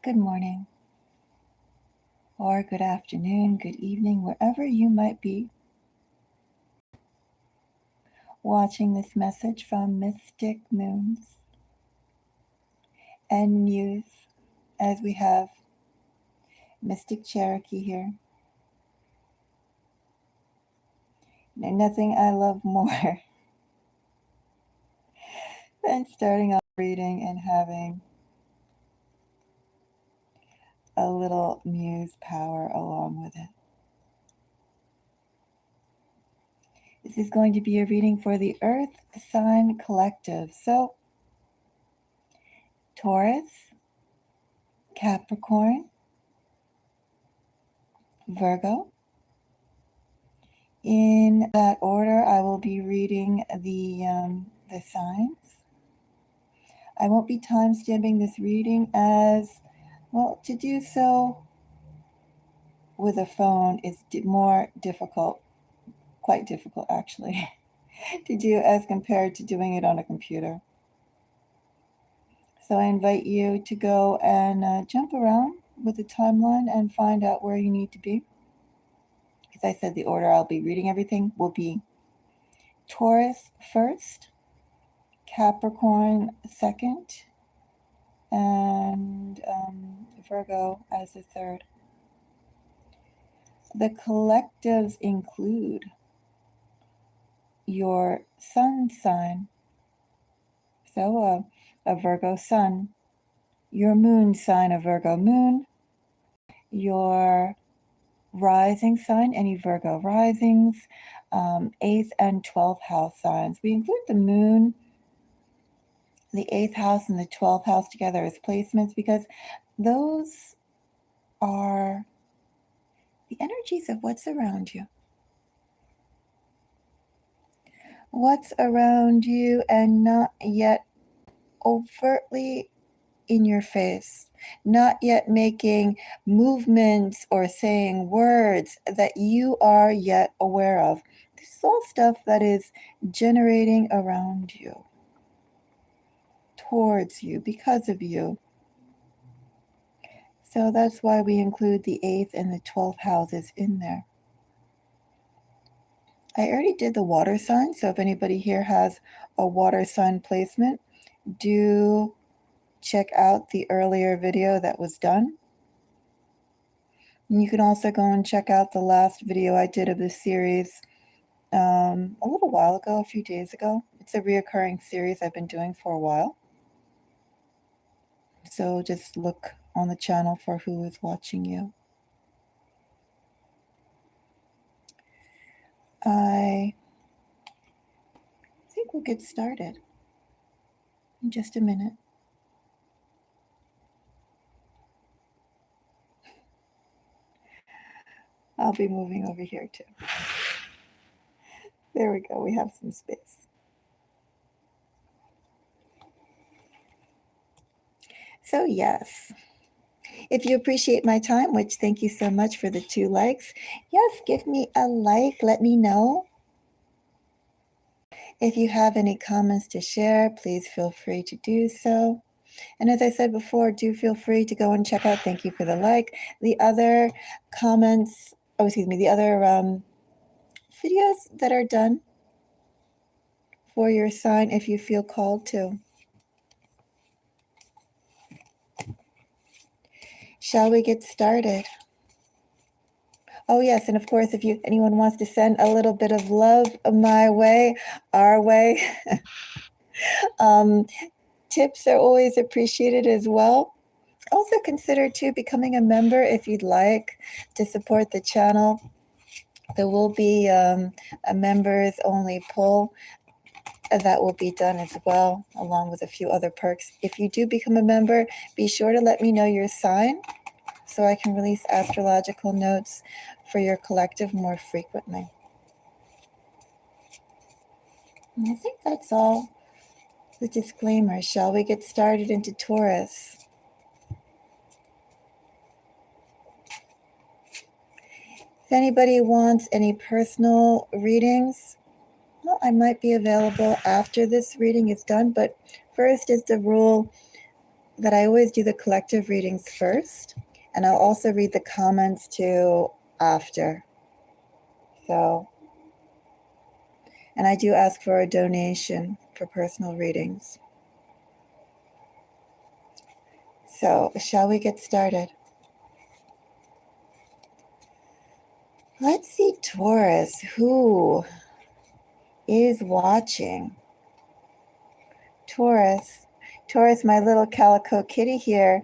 Good morning, or good afternoon, good evening, wherever you might be watching this message from Mystic Moons and Muse, as we have Mystic Cherokee here. There's nothing I love more than starting off reading and having a little Muse power along with it. This is going to be a reading for the Earth Sign Collective. So, Taurus, Capricorn, Virgo. In that order, I will be reading the signs. I won't be time-stamping this reading as, well, to do so with a phone is more difficult, quite difficult actually, to do as compared to doing it on a computer. So I invite you to go and jump around with the timeline and find out where you need to be. As I said, the order I'll be reading everything will be Taurus first, Capricorn second, and Virgo as the third. The collectives include your sun sign, so a Virgo sun, your moon sign, a Virgo moon, your rising sign, any Virgo risings, 8th and 12th house signs. We include the moon, the 8th house, and the 12th house together as placements because those are the energies of what's around you. What's around you and not yet overtly in your face, not yet making movements or saying words that you are yet aware of. This is all stuff that is generating around you, towards you, because of you. So that's why we include the 8th and the 12th houses in there. I already did the water sign, so if anybody here has a water sign placement, do check out the earlier video that was done. And you can also go and check out the last video I did of this series a little while ago, a few days ago. It's a reoccurring series I've been doing for a while. So just look on the channel for who is watching you. I think we'll get started in just a minute. I'll be moving over here too. There we go, we have some space. So yes, if you appreciate my time, which thank you so much for the 2 likes, yes, give me a like, let me know. If you have any comments to share, please feel free to do so. And as I said before, do feel free to go and check out, thank you for the like, the other comments, the other videos that are done for your sign if you feel called to. Shall we get started? Oh yes, and of course, if anyone wants to send a little bit of love my way, our way, tips are always appreciated as well. Also consider too becoming a member if you'd like to support the channel. There will be a members only poll that will be done as well, along with a few other perks. If you do become a member, be sure to let me know your sign so I can release astrological notes for your collective more frequently. And I think that's all the disclaimer. Shall we get started into Taurus? If anybody wants any personal readings, well, I might be available after this reading is done, but first is the rule that I always do the collective readings first, and I'll also read the comments too after. So, and I do ask for a donation for personal readings. So, shall we get started? Let's see, Taurus, who is watching? Taurus, my little calico kitty here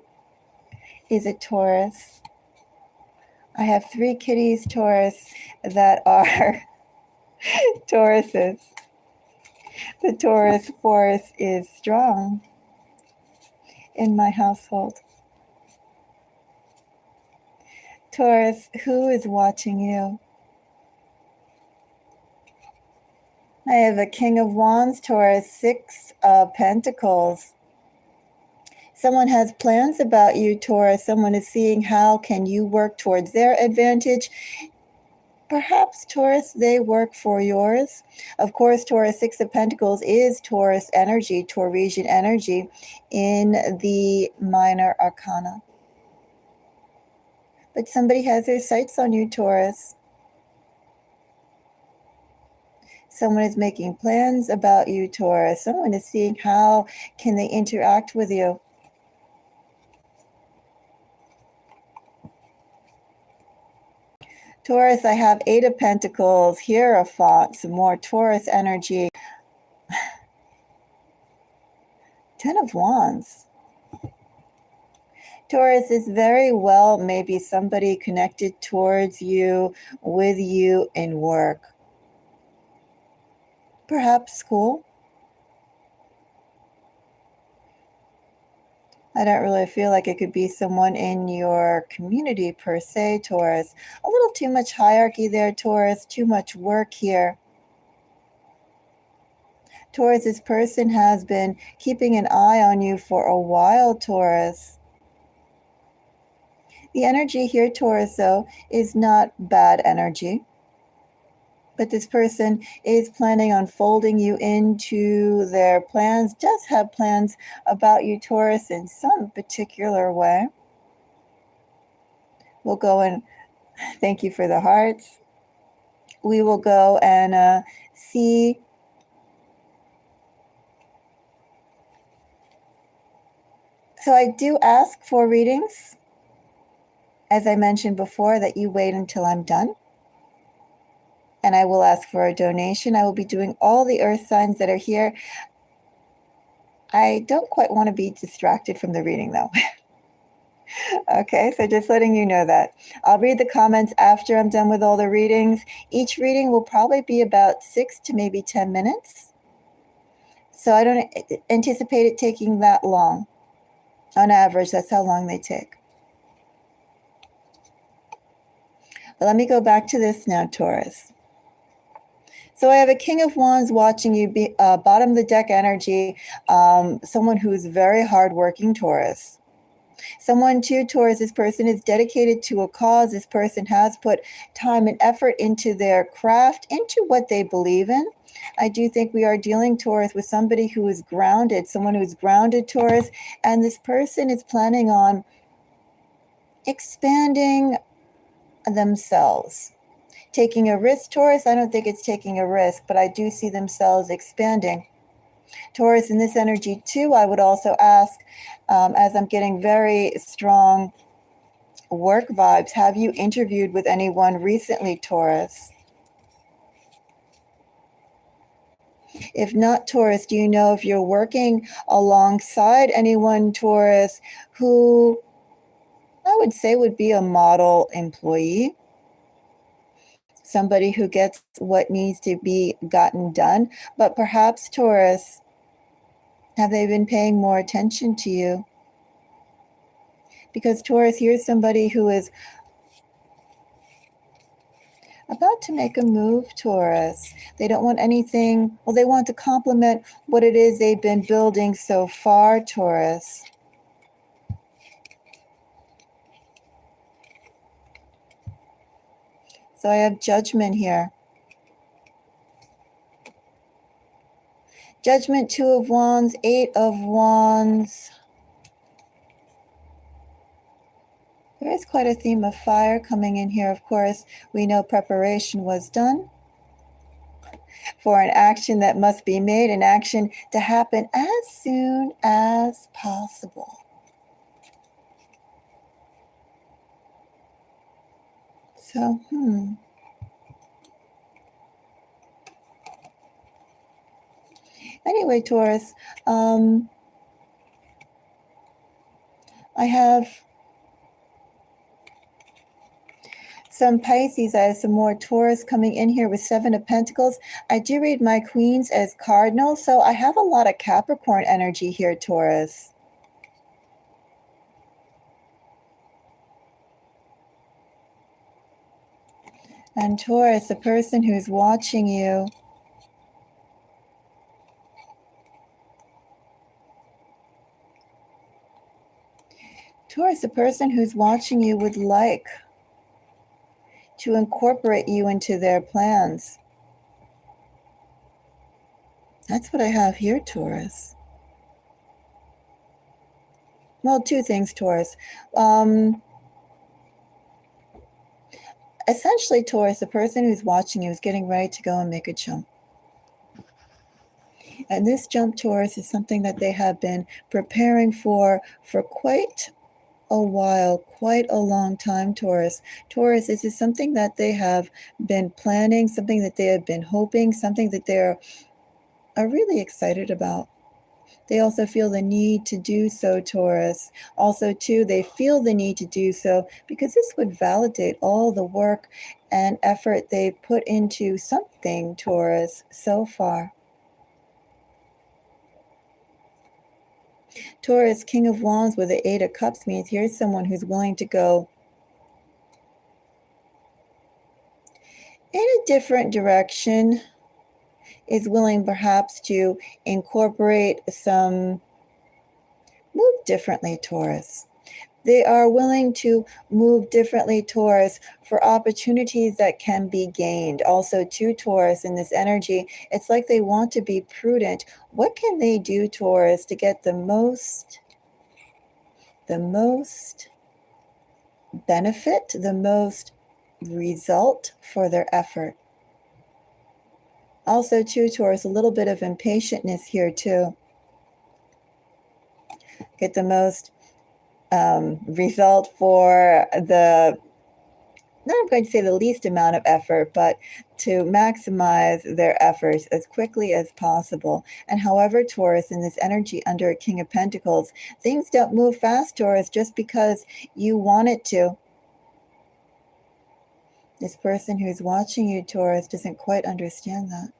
is a Taurus. I have 3 kitties, Taurus, that are Tauruses. The Taurus force is strong in my household. Taurus, who is watching you? I have a King of Wands, Taurus, 6 of Pentacles. Someone has plans about you, Taurus. Someone is seeing how can you work towards their advantage. Perhaps, Taurus, they work for yours. Of course, Taurus, 6 of Pentacles is Taurus energy, Taurasian energy in the minor arcana. But somebody has their sights on you, Taurus. Someone is making plans about you, Taurus. Someone is seeing how can they interact with you. Taurus, I have 8 of Pentacles, Hierophant, some more Taurus energy. 10 of Wands. Taurus is very well maybe somebody connected towards you, with you in work. Perhaps school. I don't really feel like it could be someone in your community per se, Taurus. A little too much hierarchy there, Taurus. Too much work here. Taurus, this person has been keeping an eye on you for a while, Taurus. The energy here, Taurus, though, is not bad energy. But this person is planning on folding you into their plans, does have plans about you, Taurus, in some particular way. We'll go and thank you for the hearts. We will go and see. So I do ask for readings, as I mentioned before, that you wait until I'm done. And I will ask for a donation. I will be doing all the earth signs that are here. I don't quite want to be distracted from the reading, though. Okay, so just letting you know that. I'll read the comments after I'm done with all the readings. Each reading will probably be about 6 to maybe 10 minutes. So I don't anticipate it taking that long. On average, that's how long they take. But let me go back to this now, Taurus. So I have a King of Wands watching you, bottom of the deck energy, someone who's very hardworking, Taurus. Someone too, Taurus, this person is dedicated to a cause. This person has put time and effort into their craft, into what they believe in. I do think we are dealing, Taurus, with somebody who is grounded, someone who is grounded, Taurus, and this person is planning on expanding themselves. Taking a risk, Taurus, I don't think it's taking a risk, but I do see themselves expanding. Taurus, in this energy too, I would also ask, as I'm getting very strong work vibes, have you interviewed with anyone recently, Taurus? If not, Taurus, do you know if you're working alongside anyone, Taurus, who I would say would be a model employee? Somebody who gets what needs to be gotten done. But perhaps, Taurus, have they been paying more attention to you? Because, Taurus, here's somebody who is about to make a move, Taurus. They don't want anything, well, they want to complement what it is they've been building so far, Taurus. So I have Judgment here. Judgment, 2 of Wands, 8 of Wands. There is quite a theme of fire coming in here. Of course, we know preparation was done for an action that must be made, an action to happen as soon as possible. So, Anyway, Taurus, I have some Pisces. I have some more Taurus coming in here with Seven of Pentacles. I do read my queens as cardinals, so I have a lot of Capricorn energy here, Taurus. And Taurus, the person who's watching you, Taurus, the person who's watching you would like to incorporate you into their plans. That's what I have here, Taurus. Well, two things, Taurus. Essentially, Taurus, the person who's watching you is getting ready to go and make a jump. And this jump, Taurus, is something that they have been preparing for quite a while, quite a long time, Taurus. Taurus, this is something that they have been planning, something that they have been hoping, something that they're really excited about. They also feel the need to do so, Taurus. Also, too, they feel the need to do so because this would validate all the work and effort they've put into something, Taurus, so far. Taurus, King of Wands with the Eight of Cups means here's someone who's willing to go in a different direction, is willing perhaps to incorporate some, move differently, Taurus. They are willing to move differently, Taurus, for opportunities that can be gained. Also, to Taurus, in this energy, it's like they want to be prudent. What can they do, Taurus, to get the most benefit, the most result for their effort? Also, too, Taurus, a little bit of impatientness here, too. Get the most result for the, not going to say the least amount of effort, but to maximize their efforts as quickly as possible. And however, Taurus, in this energy under a King of Pentacles, things don't move fast, Taurus, just because you want it to. This person who's watching you, Taurus, doesn't quite understand that.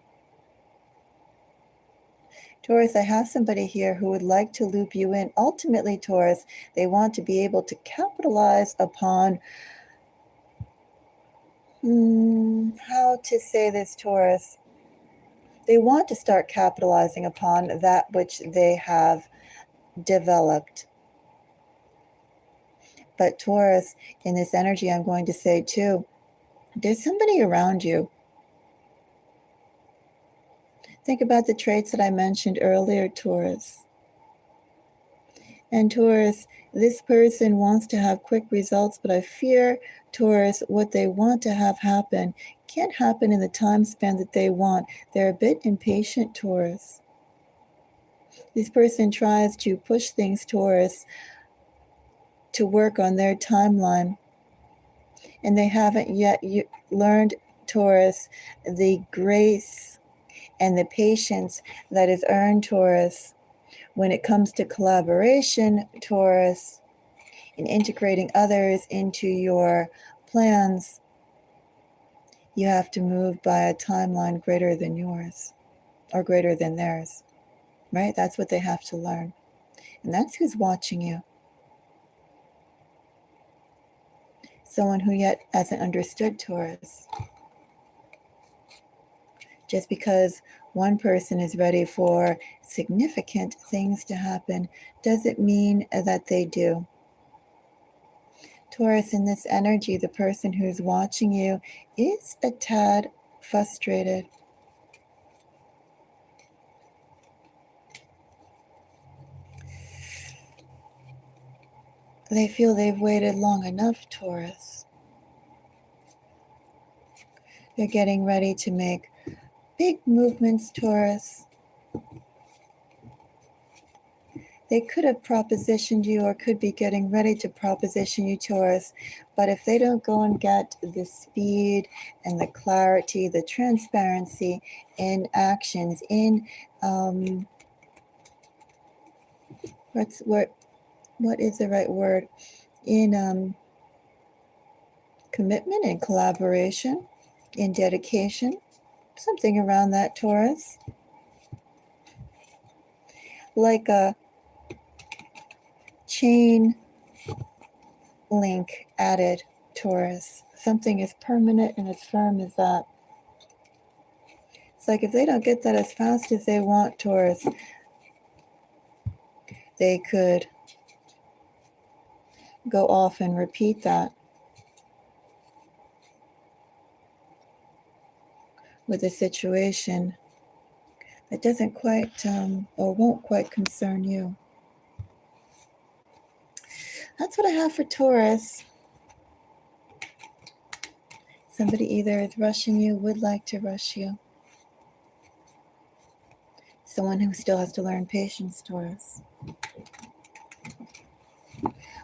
Taurus, I have somebody here who would like to loop you in. Ultimately, Taurus, they want to be able to capitalize upon, how to say this, Taurus? They want to start capitalizing upon that which they have developed. But Taurus, in this energy, I'm going to say too, there's somebody around you. Think about the traits that I mentioned earlier, Taurus. And Taurus, this person wants to have quick results, but I fear, Taurus, what they want to have happen can't happen in the time span that they want. They're a bit impatient, Taurus. This person tries to push things, Taurus, to work on their timeline. And they haven't yet learned, Taurus, the grace and the patience that is earned, Taurus, when it comes to collaboration, Taurus, in integrating others into your plans. You have to move by a timeline greater than yours, or greater than theirs, right? That's what they have to learn. And that's who's watching you. Someone who yet hasn't understood, Taurus. Just because one person is ready for significant things to happen doesn't mean that they do. Taurus, in this energy, the person who's watching you is a tad frustrated. They feel they've waited long enough, Taurus. They're getting ready to make big movements, Taurus. They could have propositioned you or could be getting ready to proposition you, Taurus. But if they don't go and get the speed and the clarity, the transparency in actions, in what is the right word? In commitment and collaboration, in dedication, something around that, Taurus. Like a chain link added, Taurus. Something as permanent and as firm as that. It's like if they don't get that as fast as they want, Taurus, they could go off and repeat that with a situation that doesn't quite or won't quite concern you. That's what I have for Taurus. Somebody either is rushing you, would like to rush you. Someone who still has to learn patience, Taurus.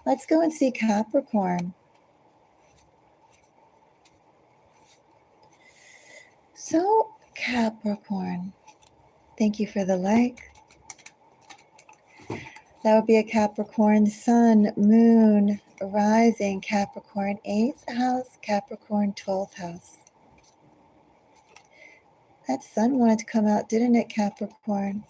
Let's go and see Capricorn. So, Capricorn, thank you for the like. That would be a Capricorn sun, moon, rising, Capricorn 8th house, Capricorn 12th house. That sun wanted to come out, didn't it, Capricorn?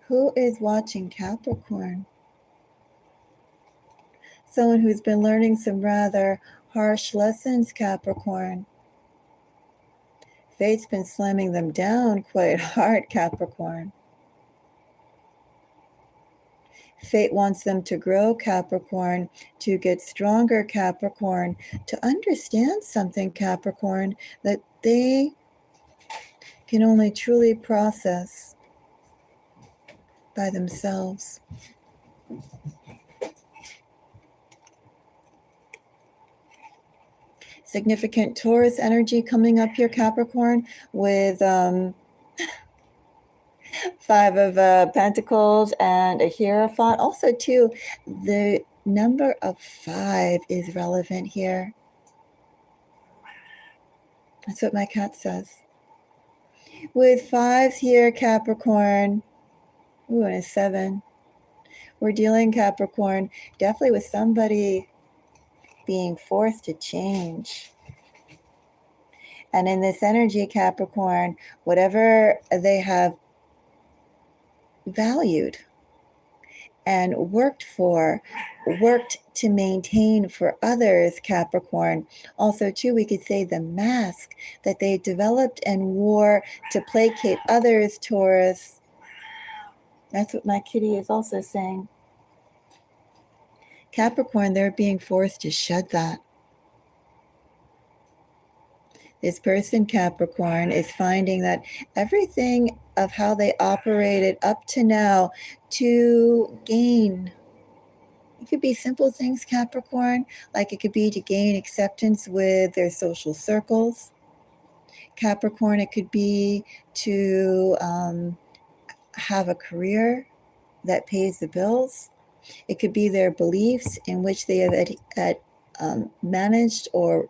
Who is watching Capricorn? Someone who's been learning some rather harsh lessons, Capricorn. Fate's been slamming them down quite hard, Capricorn. Fate wants them to grow, Capricorn, to get stronger, Capricorn, to understand something, Capricorn, that they can only truly process by themselves. Significant Taurus energy coming up here, Capricorn, with 5 of Pentacles and a Hierophant. Also, too, the number of 5 is relevant here. That's what my cat says. With 5s here, Capricorn. Ooh, and a 7. We're dealing, Capricorn, definitely with somebody being forced to change. And in this energy, Capricorn, whatever they have valued and worked to maintain for others, Capricorn. Also, too, we could say the mask that they developed and wore to placate others, Taurus. That's what my kitty is also saying. Capricorn, they're being forced to shed that. This person, Capricorn, is finding that everything of how they operated up to now to gain. It could be simple things, Capricorn, like it could be to gain acceptance with their social circles. Capricorn, it could be to have a career that pays the bills. It could be their beliefs in which they have managed or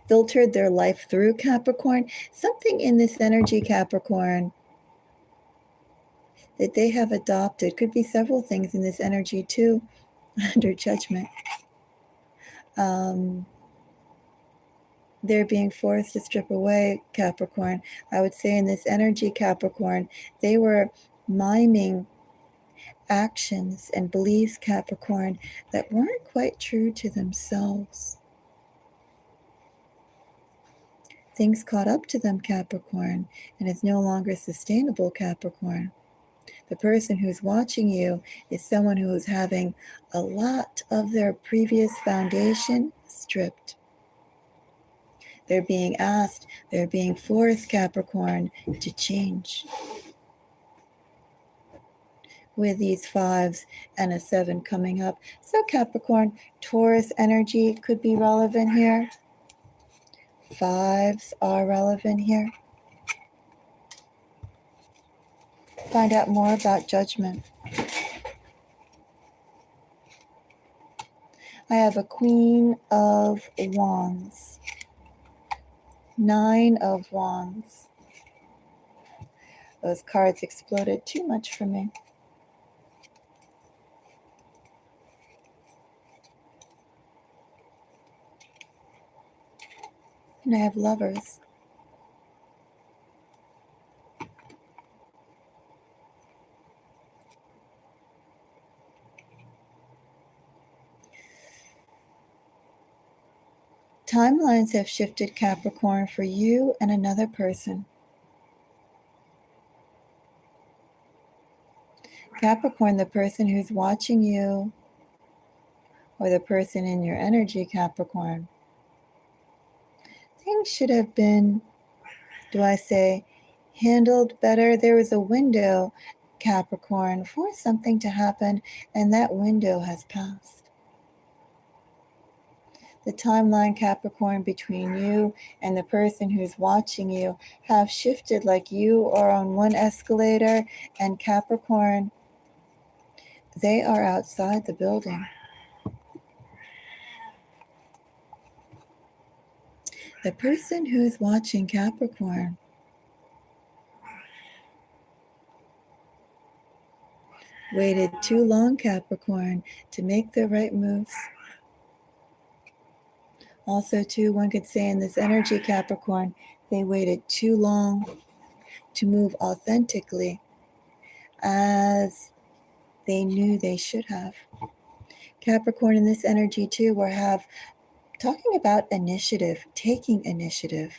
filtered their life through, Capricorn. Something in this energy, Capricorn, that they have adopted. Could be several things in this energy, too, under judgment. They're being forced to strip away, Capricorn. I would say in this energy, Capricorn, they were miming actions and beliefs, Capricorn, that weren't quite true to themselves. Things caught up to them, Capricorn, and it's no longer sustainable, Capricorn. The person who's watching you is someone who is having a lot of their previous foundation stripped. They're being asked, they're being forced, Capricorn, to change. With these 5s and a 7 coming up. So Capricorn, Taurus energy could be relevant here. 5s are relevant here. Find out more about judgment. I have a Queen of Wands. 9 of Wands. Those cards exploded too much for me. And I have Lovers. Timelines have shifted, Capricorn, for you and another person. Capricorn, the person who's watching you, or the person in your energy, Capricorn. Things should have been, handled better. There was a window, Capricorn, for something to happen, and that window has passed. The timeline, Capricorn, between you and the person who's watching you have shifted, like you are on one escalator and Capricorn, they are outside the building. The person who's watching Capricorn waited too long, Capricorn, to make the right moves. Also, too, one could say in this energy, Capricorn, they waited too long to move authentically as they knew they should have. Capricorn, in this energy, too, we're talking about initiative, taking initiative.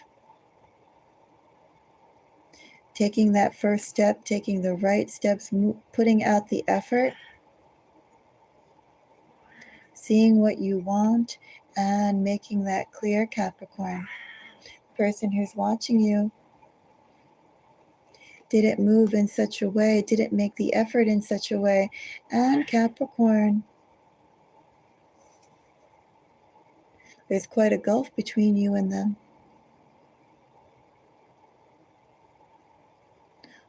Taking that first step, taking the right steps, putting out the effort, seeing what you want, and making that clear, Capricorn. The person who's watching you didn't move in such a way, didn't make the effort in such a way. And Capricorn, there's quite a gulf between you and them.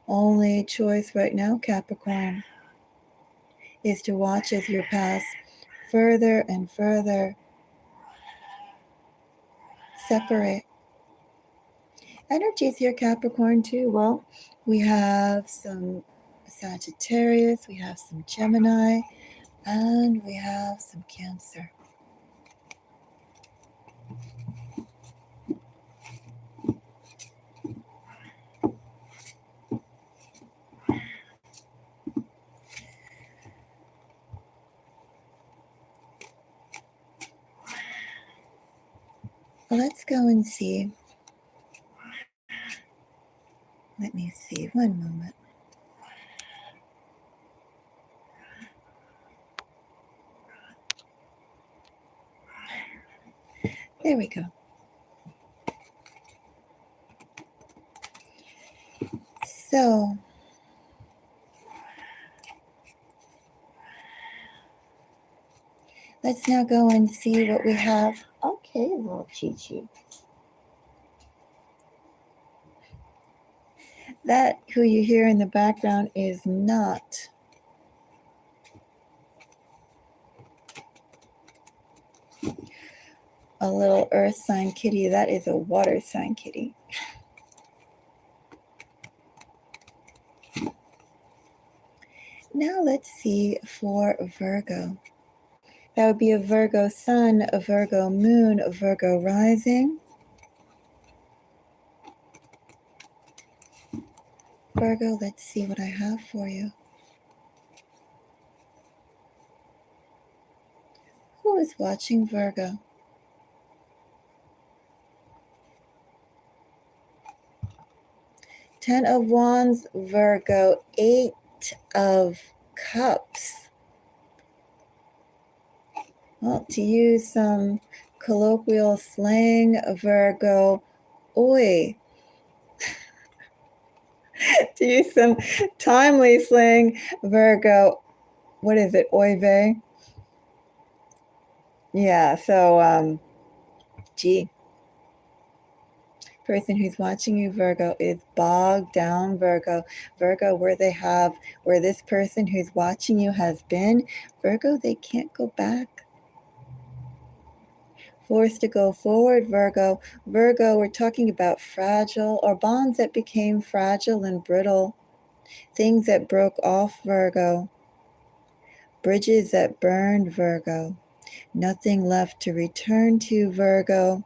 Only choice right now, Capricorn, is to watch as your paths further and further separate. Energies here, Capricorn, too. Well, we have some Sagittarius, we have some Gemini, and we have some Cancer. Let's go and see. Let me see, one moment. There we go. So, let's now go and see what we have. Okay, little Chi-Chi. That who you hear in the background is not a little earth sign kitty. That is a water sign kitty. Now let's see for Virgo. That would be a Virgo sun, a Virgo moon, a Virgo rising. Virgo, let's see what I have for you. Who is watching Virgo? Ten of Wands, Virgo. 8 of Cups. Well, to use some colloquial slang, Virgo, oi. To use some timely slang, Virgo, what is it, oy vey? Yeah, so, gee. Person who's watching you, Virgo, is bogged down, Virgo. Virgo, where this person who's watching you has been, Virgo, they can't go back. Forced to go forward, Virgo. Virgo, we're talking about fragile or bonds that became fragile and brittle. Things that broke off, Virgo. Bridges that burned, Virgo. Nothing left to return to, Virgo.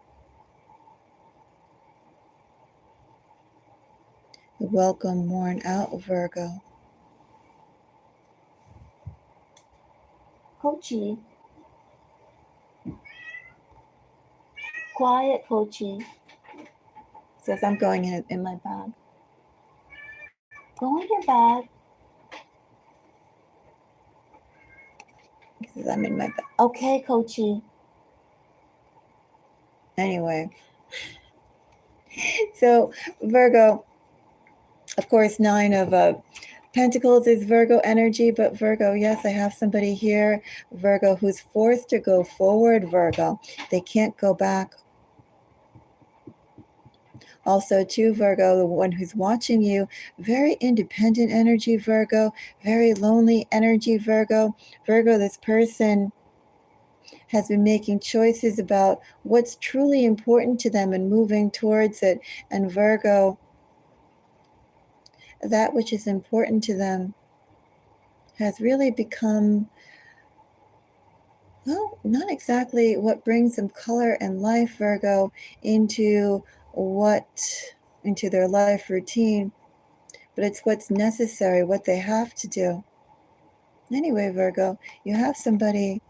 The welcome worn out, Virgo. Coachy. Quiet, Coachy. Says I'm going in my bag. Go in your bag. He says I'm in my bag. Okay, Coachy. Anyway. So, Virgo, of course, 9 of Pentacles is Virgo energy, but Virgo, yes, I have somebody here, Virgo, who's forced to go forward, Virgo. They can't go back. Also, too, Virgo, the one who's watching you, very independent energy, Virgo, very lonely energy, Virgo. Virgo, this person has been making choices about what's truly important to them and moving towards it. And Virgo, that which is important to them has really become, well, not exactly what brings them color and life, Virgo, into their life routine, but it's what's necessary, what they have to do. Anyway, Virgo, you have somebody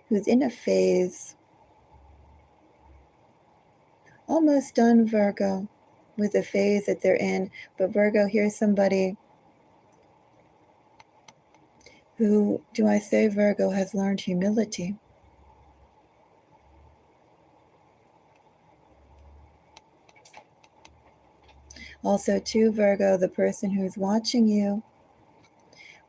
who's in a phase, almost done, Virgo, with the phase that they're in. But Virgo, here's somebody who, do I say, Virgo, has learned humility. Also, too, Virgo, the person who's watching you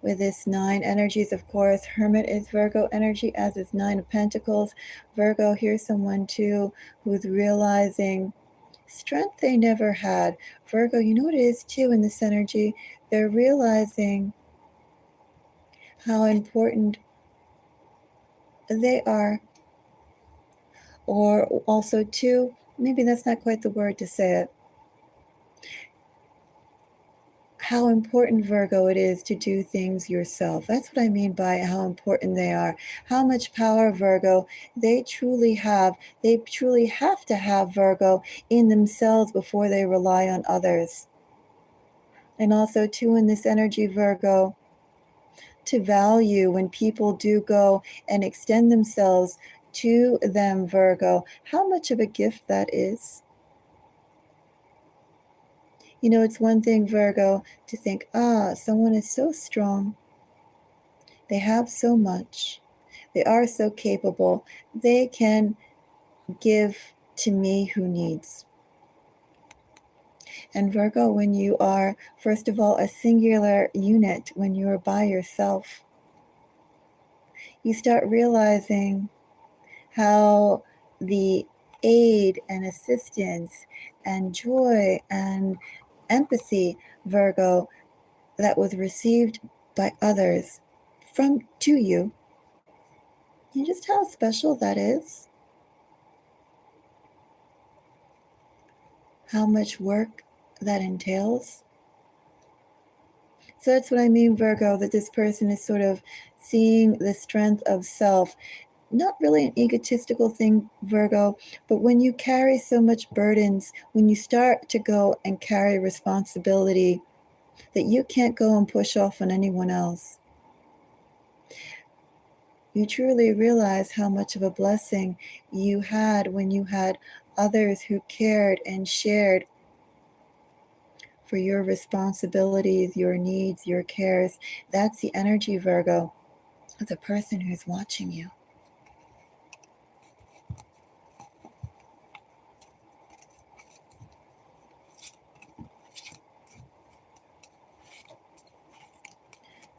with this 9 energies, of course, Hermit is Virgo energy, as is 9 of Pentacles. Virgo, here's someone, too, who's realizing strength they never had. Virgo, you know what it is, too, in this energy? They're realizing how important they are. Or also, too, maybe that's not quite the word to say it, how important, Virgo, it is to do things yourself. That's what I mean by how important they are. How much power, Virgo, they truly have. They truly have to have, Virgo, in themselves before they rely on others. And also, too, in this energy, Virgo, to value when people do go and extend themselves to them, Virgo, how much of a gift that is. You know, it's one thing, Virgo, to think, someone is so strong. They have so much. They are so capable. They can give to me who needs. And Virgo, when you are, first of all, a singular unit, when you're by yourself, you start realizing how the aid and assistance and joy and empathy, Virgo, that was received by others to you, and just how special that is. How much work that entails. So that's what I mean, Virgo, that this person is sort of seeing the strength of self. Not really an egotistical thing, Virgo, but when you carry so much burdens, when you start to go and carry responsibility that you can't go and push off on anyone else, you truly realize how much of a blessing you had when you had others who cared and shared for your responsibilities, your needs, your cares. That's the energy, Virgo. of the person who's watching you.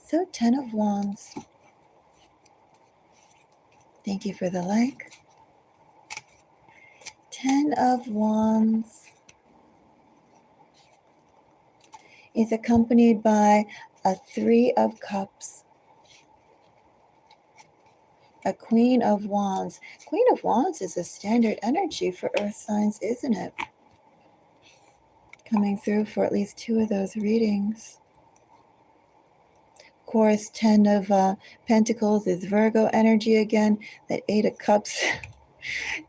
So 10 of Wands. Thank you for the like. 10 of Wands is accompanied by a 3 of Cups, a Queen of Wands. Queen of Wands is a standard energy for earth signs, isn't it? Coming through for at least 2 of those readings. Of course, 10 of Pentacles is Virgo energy again. That 8 of Cups,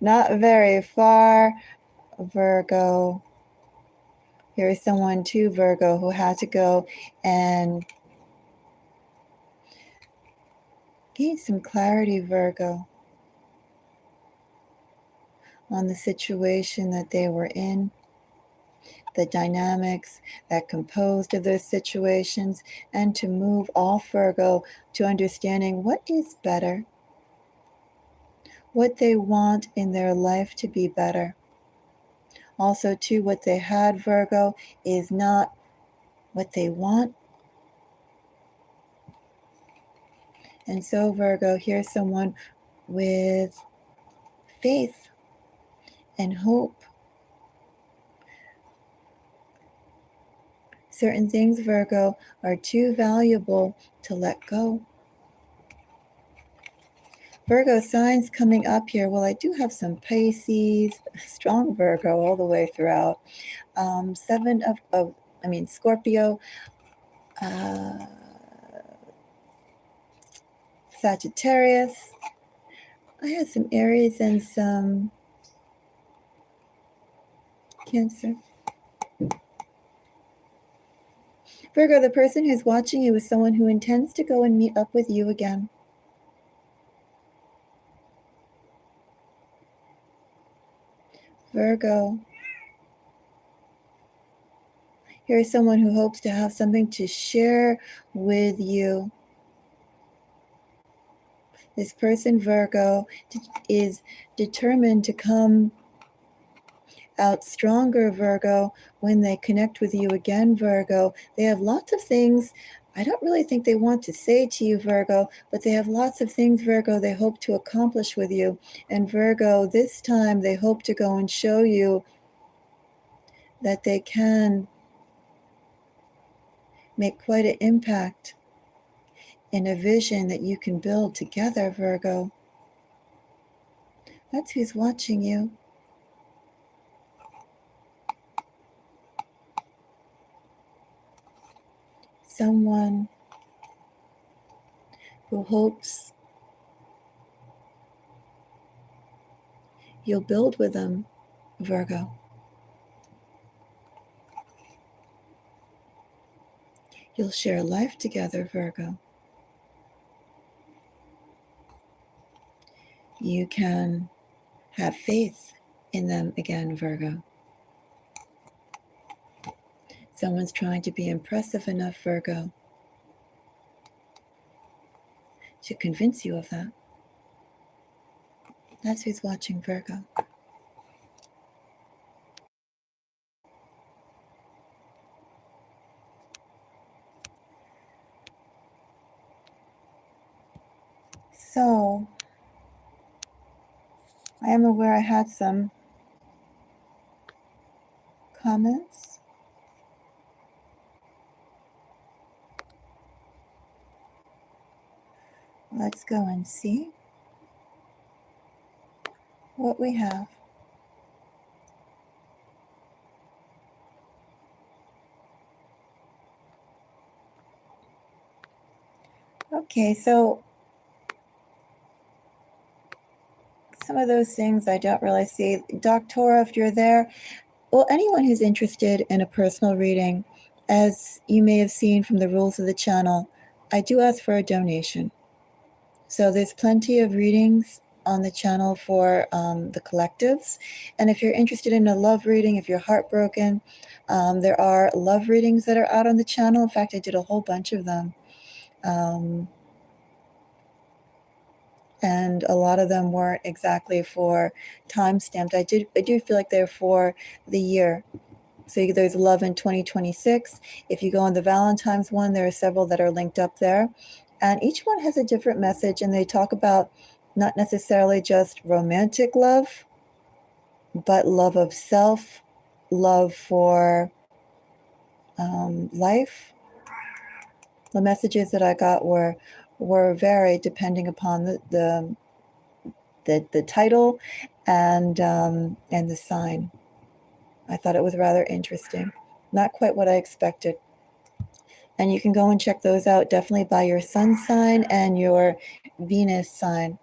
not very far, Virgo. Here is someone too, Virgo, who had to go and gain some clarity, Virgo, on the situation that they were in, the dynamics that composed of those situations, and to move off, Virgo, to understanding what is better, what they want in their life to be better. Also, too, what they had, Virgo, is not what they want. And so, Virgo, here's someone with faith and hope. Certain things, Virgo, are too valuable to let go. Virgo signs coming up here. Well, I do have some Pisces, strong Virgo all the way throughout. Scorpio, Sagittarius. I have some Aries and some Cancer. Virgo, the person who's watching you is someone who intends to go and meet up with you again. Virgo, here's someone who hopes to have something to share with you. This person, Virgo, is determined to come out stronger, Virgo, when they connect with you again, Virgo. They have lots of things. I don't really think they want to say to you, Virgo, but they have lots of things, Virgo, they hope to accomplish with you. And Virgo, this time they hope to go and show you that they can make quite an impact in a vision that you can build together, Virgo. That's who's watching you. Someone who hopes you'll build with them, Virgo. You'll share life together, Virgo. You can have faith in them again, Virgo. Someone's trying to be impressive enough, Virgo, to convince you of that. That's who's watching, Virgo. So, I am aware I had some comments. Let's go and see what we have. Okay, so some of those things I don't really see. Doctora, if you're there, well, anyone who's interested in a personal reading, as you may have seen from the rules of the channel, I do ask for a donation. So there's plenty of readings on the channel for the collectives. And if you're interested in a love reading, if you're heartbroken, there are love readings that are out on the channel. In fact, I did a whole bunch of them. and a lot of them weren't exactly for time stamped. I do feel like they're for the year. So there's love in 2026. If you go on the Valentine's one, there are several that are linked up there. And each one has a different message, and they talk about not necessarily just romantic love, but love of self, love for life. The messages that I got were varied depending upon the title and the sign. I thought it was rather interesting. Not quite what I expected. And you can go and check those out definitely by your sun sign and your Venus sign.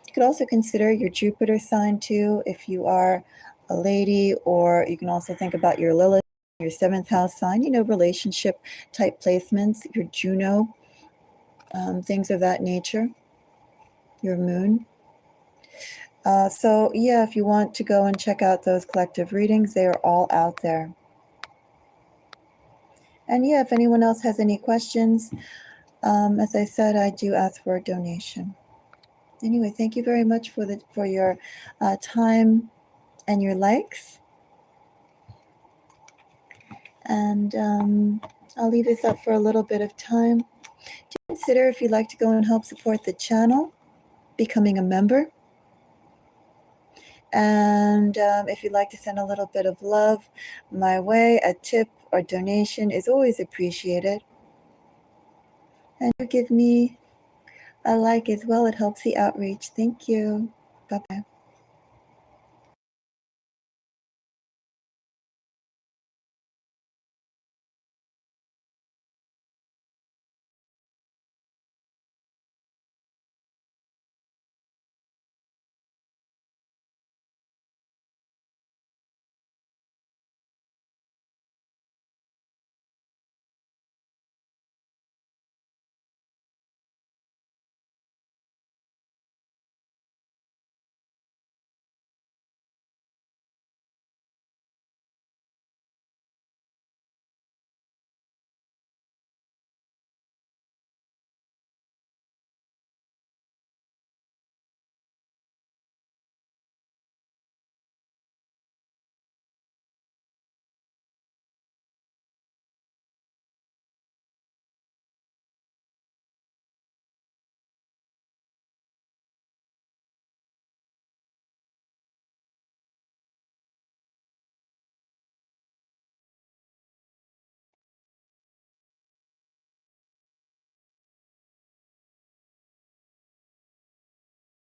You could also consider your Jupiter sign too if you are a lady, or you can also think about your Lilith, your 7th house sign, relationship type placements, your Juno, things of that nature, your moon. So yeah, if you want to go and check out those collective readings, they are all out there. And yeah, if anyone else has any questions, as I said, I do ask for a donation. Anyway, thank you very much for your time and your likes. And I'll leave this up for a little bit of time. Do consider, if you'd like to go and help support the channel, becoming a member. And if you'd like to send a little bit of love my way, a tip or donation is always appreciated. And you give me a like as well. It helps the outreach. Thank you. Bye-bye.